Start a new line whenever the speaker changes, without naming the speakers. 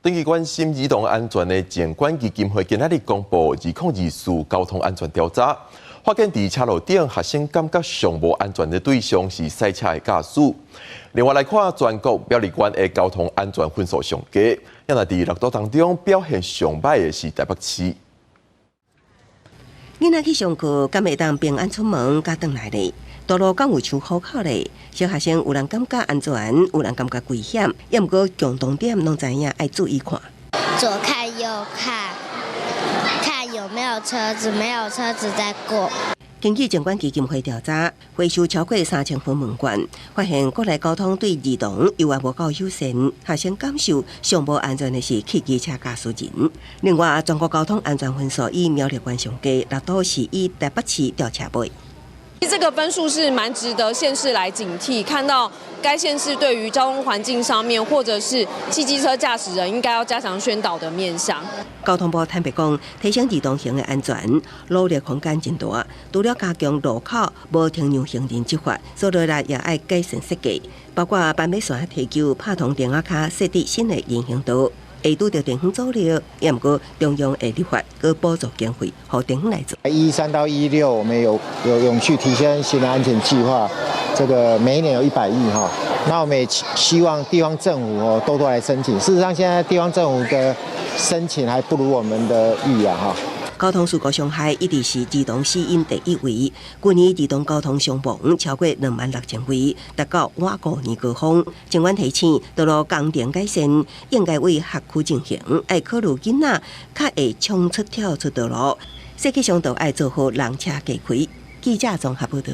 长期关心儿童安全的监管基金会今仔日公布2024交通安全调查，发现伫车路顶学生感觉上无安全的对象是赛车的驾驶。另外来看全国表里县的交通安全分数上低，也那伫6都当中表现上歹的是台北市。
囡仔去上课，敢会当平安出门，甲转来咧？道路敢有像好考咧？小学生有人感觉安全，有人感觉危险，也毋过共同点拢知影爱注意看。
左看右看，看有没有车子，没有车子再过。
根据监管基金会调查，回收超过3000份问卷，发现国内交通对儿童由于无够友善，学生感受上无安全的是汽机车驾驶人。另外，全国交通安全分数以苗栗县上低，6都是以台北市吊车尾。
这个分数是蛮值得县市来警惕，看到该县市对于交通环境上面，或者是汽机车驾驶人应该要加强宣导的面向。
交通部坦白讲，提升儿童行的安全，努力空间真大。除了加强路口无停让行人执法，所落来也爱改善设计，包括斑马线提供拍通电话卡设置新的人行道。会拄到电风阻力，也毋过中央会立法，佮补助经费，互电风来做。
13到16，我们有永续提升行人安全计划，这个每一年有100亿哈。那我们也希望地方政府多多来申请。事实上，现在地方政府的申请还不如我们的预啊哈。
交通事故伤害一直是儿童死因第1位。去年儿童交通伤亡超过26000位，达到我国年高峰。尽管提醒道路工程改善，应该为辖区进行，爱考虑囡仔较会冲出跳出道路，设计上都爱做好人车隔开。记者综合报道。